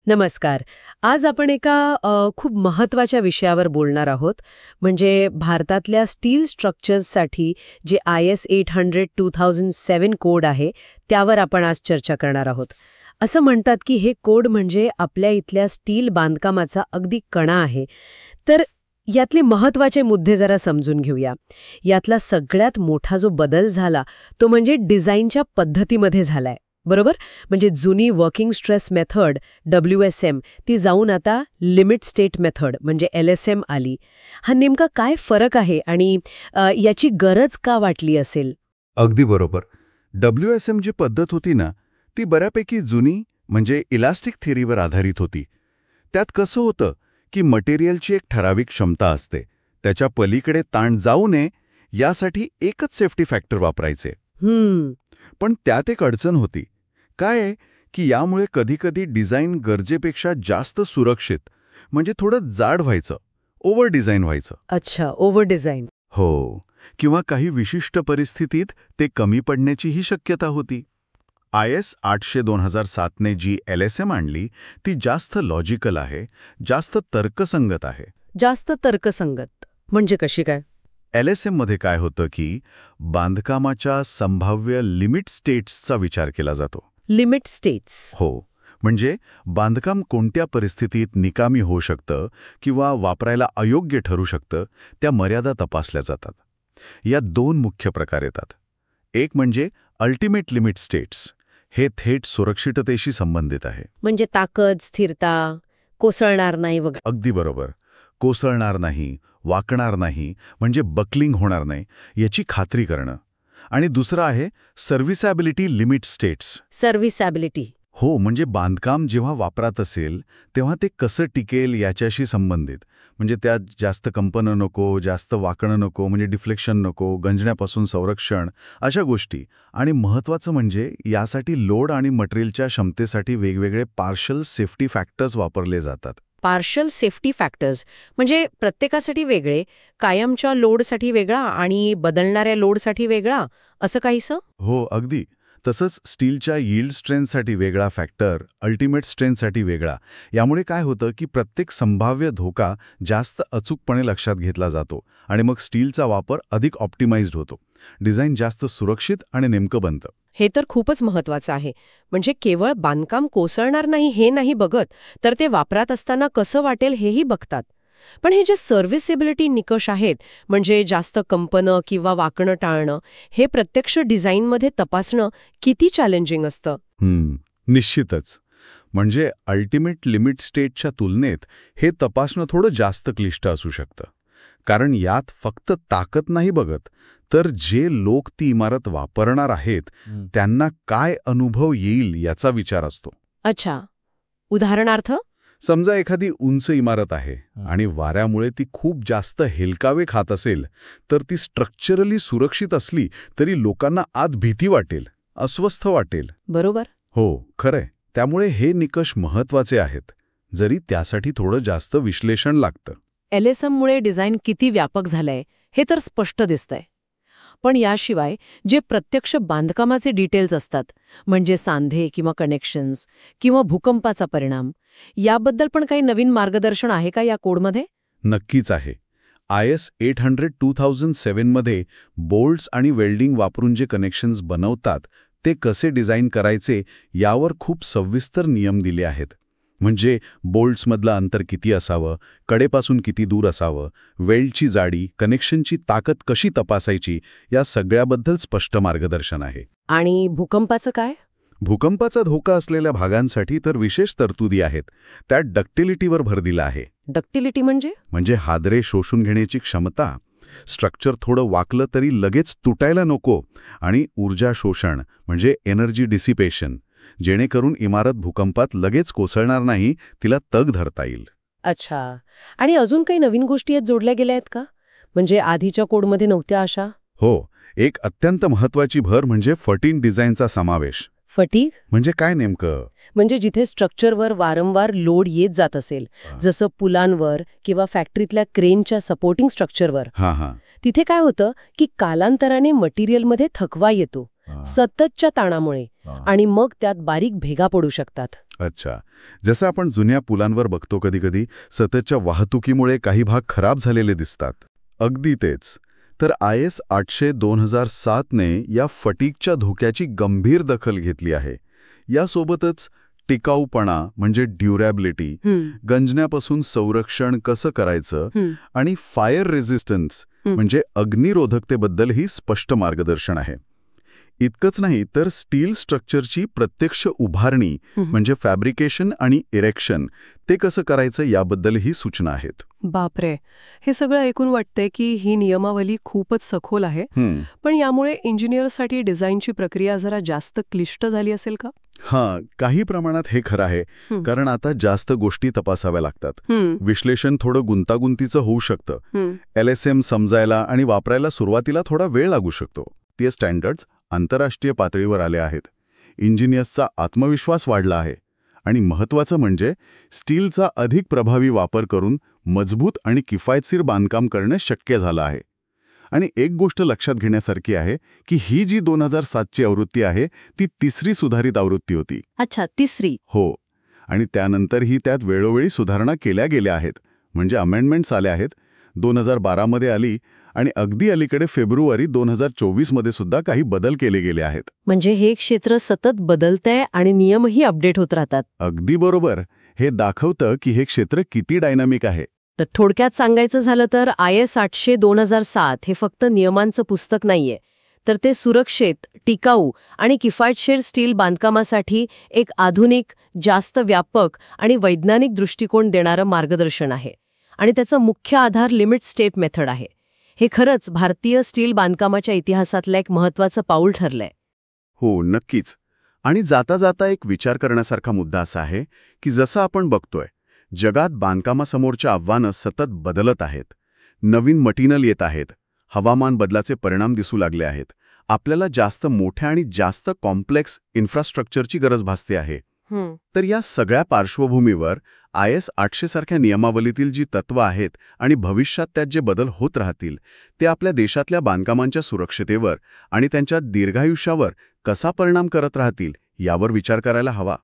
नमस्कार. आज आपण एका खूप महत्त्वाच्या विषयावर बोलणार आहोत. म्हणजे भारतातल्या स्टील स्ट्रक्चर्ससाठी जे IS 800-2007 कोड आहे, त्यावर आपण आज चर्चा करणार आहोत. असं म्हणतात की हे कोड म्हणजे आपल्या इथल्या स्टील बांधकामाचा अगदी कणा आहे. तर यातले महत्त्वाचे मुद्दे जरा समजून घेऊया. यातला सगळ्यात मोठा जो बदल झाला, तो म्हणजे डिझाईनच्या पद्धतीमध्ये झालाय. बरोबर? म्हणजे जुनी वर्किंग स्ट्रेस मेथड WSM ती जाऊन आता लिमिट स्टेट मेथड म्हणजे LSM आली. हा नेमका काय फरक आहे आणि याची गरज का वाटली असेल? अगदी बरोबर. WSM जी पद्धत होती ना, ती बऱ्यापैकी जुनी म्हणजे इलास्टिक थिअरीवर आधारित होती. त्यात कसं होतं की मटेरियलची एक ठराविक क्षमता असते. त्याच्या पलीकडे ताण जाऊ नये यासाठी एकच सेफ्टी फॅक्टर वापरायचे. पण त्यात एक अडचण होती. काय आहे की यामुळे कधीकधी डिझाईन गरजेपेक्षा जास्त सुरक्षित म्हणजे थोडं जाड व्हायचं, ओव्हर डिझाईन व्हायचं. अच्छा, ओव्हर डिझाईन. हो, किंवा काही विशिष्ट परिस्थितीत ते कमी पडण्याचीही शक्यता होती. IS 800-2007 ने जी LSM आणली ती जास्त लॉजिकल आहे, जास्त तर्कसंगत आहे. जास्त तर्कसंगत म्हणजे कशी काय? LSM मध्ये काय होतं की बांधकामाच्या संभाव्य लिमिट स्टेट्सचा विचार केला जातो. Limit states. हो, म्हणजे बांधकाम कोणत्या परिस्थितीत निकामी होऊ शकतं किंवा वापरायला अयोग्य ठरू शकतं, त्या मर्यादा तपासल्या जातात. या दोन मुख्य प्रकार येतात. एक म्हणजे अल्टिमेट लिमिट स्टेट्स. हे थेट सुरक्षिततेशी संबंधित आहे. म्हणजे ताकद, स्थिरता, कोसळणार नाही वगैरे. अगदी बरोबर. कोसळणार नाही, वाकणार नाही, म्हणजे बकलिंग होणार नाही याची खात्री करणं. आणि दुसरं आहे सर्व्हिसॅबिलिटी लिमिट स्टेट्स. सर्व्हिसॅबिलिटी. हो, म्हणजे बांधकाम जेव्हा वापरात असेल तेव्हा ते कसं टिकेल याच्याशी संबंधित. म्हणजे त्यात जास्त कंपनं नको, जास्त वाकणं नको, म्हणजे डिफ्लेक्शन नको, गंजण्यापासून संरक्षण, अशा गोष्टी. आणि महत्त्वाचं म्हणजे यासाठी लोड आणि मटेरियलच्या क्षमतेसाठी वेगवेगळे पार्शल सेफ्टी फॅक्टर्स वापरले जातात. पार्शल सेफ्टी फॅक्टर्स म्हणजे प्रत्येकासाठी वेगळे, कायमच्या लोडसाठी वेगळा आणि बदलणाऱ्या लोडसाठी वेगळा, असं काहीसं? हो, अगदी. तसंच स्टीलच्या यील्ड स्ट्रेंथसाठी वेगळा फॅक्टर, अल्टिमेट स्ट्रेंथसाठी वेगळा. यामुळे काय होतं की प्रत्येक संभाव्य धोका जास्त अचूकपणे लक्षात घेतला जातो आणि मग स्टीलचा वापर अधिक ऑप्टिमाइज्ड होतो. डिझाईन जास्त सुरक्षित आणि नेमकं बनतं. हे तर खूपच महत्वाचं आहे. म्हणजे केवळ बांधकाम कोसळणार नाही हे नाही बघत, तर ते वापरात असताना कसं वाटेल हेही बघतात. पण हे जे सर्व्हिसेबिलिटी निकष आहेत, म्हणजे जास्त कंपनं किंवा वाकणं टाळणं, हे प्रत्यक्ष डिझाईनमध्ये तपासणं किती चॅलेंजिंग असतं? निश्चितच. म्हणजे अल्टिमेट लिमिट स्टेटच्या तुलनेत हे तपासणं थोडं जास्त क्लिष्ट असू शकतं. कारण यात फक्त ताकद नाही बघत, तर जे लोक ती इमारत वापरणार आहेत त्यांना काय अनुभव येईल याचा विचार असतो. अच्छा, उदाहरणार्थ? समजा एखादी उंच इमारत आहे आणि वाऱ्यामुळे ती खूप जास्त हेलकावे खात असेल, तर ती स्ट्रक्चरली सुरक्षित असली तरी लोकांना आत भीती वाटेल, अस्वस्थ वाटेल. बरोबर. हो, खरंय. त्यामुळे हे निकष महत्वाचे आहेत, जरी त्यासाठी थोडं जास्त विश्लेषण लागतं. LSM मुळे डिझाईन किती व्यापक झालंय हे तर स्पष्ट दिसतंय. पण याशिवाय जे प्रत्यक्ष बांधकामाचे डिटेल्स असतात, म्हणजे सांधे किंवा कनेक्शन्स किंवा भूकंपाचा परिणाम, याबद्दल पण काही नवीन मार्गदर्शन आहे का या कोडमध्ये? नक्कीच आहे. IS 800-2007 मध्ये बोल्ट्स आणि वेल्डिंग वापरून जे कनेक्शन्स बनवतात ते कसे डिझाईन करायचे यावर खूप सविस्तर नियम दिले आहेत. म्हणजे बोल्ट्समधलं अंतर किती असावं, कडेपासून किती दूर असावं, वेल्डची जाडी, कनेक्शनची ताकद कशी तपासायची, या सगळ्याबद्दल स्पष्ट मार्गदर्शन आहे. आणि भूकंपाचं काय? भूकंपाचा धोका असलेल्या भागांसाठी तर विशेष तरतुदी आहेत. त्यात डक्टिलिटीवर भर दिला आहे. डक्टिलिटी म्हणजे हादरे शोषून घेण्याची क्षमता. स्ट्रक्चर थोडं वाकलं तरी लगेच तुटायला नको. आणि ऊर्जा शोषण म्हणजे एनर्जी डिसिपेशन, जेणेकरून इमारत भूकंपात लगेच कोसळणार नाही, तिला तग धरता येईल. अच्छा. आणि अजून काही नवीन गोष्टी यात जोडल्या गेल्या आहेत का? म्हणजे आधीच्या कोडमध्ये नव्हत्या अशा? हो, एक अत्यंत महत्वाची भर म्हणजे फटीग डिझाईनचा समावेश. फटीग म्हणजे काय नेमकं? म्हणजे जिथे स्ट्रक्चरवर वारंवार लोड येत जात असेल, जसं पुलांवर किंवा फॅक्टरीतल्या क्रेनच्या सपोर्टिंग स्ट्रक्चरवर, तिथे काय होतं की कालांतराने मटेरियलमध्ये थकवा येतो सततच्या ताणामुळे, आणि मग त्यात बारीक भेगा पडू शकतात. अच्छा. जसं आपण जुन्या पुलांवर बघतो कधीकधी सततच्या वाहतुकीमुळे काही भाग खराब झालेले दिसतात. अगदी तेच. तर IS 800-2007 ने या फटीगच्या धोक्याची गंभीर दखल घेतली आहे. यासोबतच टिकाऊपणा म्हणजे ड्युरॅबिलिटी, गंजण्यापासून संरक्षण कसं करायचं आणि फायर रेझिस्टन्स म्हणजे अग्निरोधकतेबद्दलही स्पष्ट मार्गदर्शन आहे. इतकंच नाही तर स्टील स्ट्रक्चरची प्रत्यक्ष उभारणी म्हणजे फॅब्रिकेशन आणि इरेक्शन ते कसं करायचं याबद्दलही सूचना आहेत. बापरे, हे सगळं ऐकून वाटतंय की ही नियमावली खूपच सखोल आहे. पण यामुळे इंजिनिअरसाठी डिझाईनची प्रक्रिया जरा जास्त क्लिष्ट झाली असेल का? हां, काही प्रमाणात हे खरं आहे, कारण आता जास्त गोष्टी तपासाव्या लागतात. विश्लेषण थोडं गुंतागुंतीचं होऊ शकतं. LSM समजायला आणि वापरायला सुरुवातीला थोडा वेळ लागू शकतो. ते स्टँडर्ड्स आंतरराष्ट्रीय पातळीवर आले आहेत. इंजिनियर्सचा आत्मविश्वास वाढला आहे आणि महत्त्वाचं म्हणजे स्टीलचा अधिक प्रभावी वापर करून मजबूत आणि किफायतशीर बांधकाम करणं शक्य झालं आहे. आणि एक गोष्ट लक्षात घेण्यासारखी आहे की ही जी 2007ची आवृत्ती आहे ती तिसरी सुधारित आवृत्ती होती. अच्छा, तिसरी. हो. आणि त्यानंतरही त्यात वेळोवेळी सुधारणा केल्या गेल्या आहेत. म्हणजे अमेंडमेंट्स आल्या आहेत. 2012 मध्ये आली आणि अगदी अलीकडे फेब्रुवारी 2024 मध्ये सुद्धा काही बदल केले गेले आहेत. म्हणजे हे क्षेत्र सतत बदलतंय आणि नियमही अपडेट होत राहतात. अगदी बरोबर. हे दाखवतं की हे क्षेत्र किती डायनामिक आहे. तर थोडक्यात सांगायचं झालं तर IS 800-2007 हे फक्त नियमांचं पुस्तक नाहीये, तर ते सुरक्षित, टिकाऊ आणि किफायतशीर स्टील बांधकामासाठी एक आधुनिक, जास्त व्यापक आणि वैज्ञानिक दृष्टिकोन देणारं मार्गदर्शन आहे. आणि त्याचा मुख्य आधार लिमिट स्टेट मेथड आहे. हे खरंच भारतीय स्टील बांधकामाच्या इतिहासातलं एक महत्त्वाचं पाऊल ठरलंय. हो, नक्कीच. आणि जाता जाता एक विचार करण्यासारखा मुद्दा असा आहे की जसं आपण बघतोय जगात बांधकामासमोरची आव्हानं सतत बदलत आहेत. नवीन मटेरियल येत आहेत. हवामान बदलाचे परिणाम दिसू लागले आहेत. आपल्याला जास्त मोठ्या आणि जास्त कॉम्प्लेक्स इन्फ्रास्ट्रक्चरची गरज भासते आहे. तर या सगळ्या पार्श्वभूमीवर IS 800 सारख्या नियमावलीतील जी तत्त्व आहेत आणि भविष्यात त्यात जे बदल होत राहतील ते आपल्या देशातल्या बांधकामांच्या सुरक्षितेवर आणि त्यांच्या दीर्घायुष्यावर कसा परिणाम करत राहतील यावर विचार करायला हवा.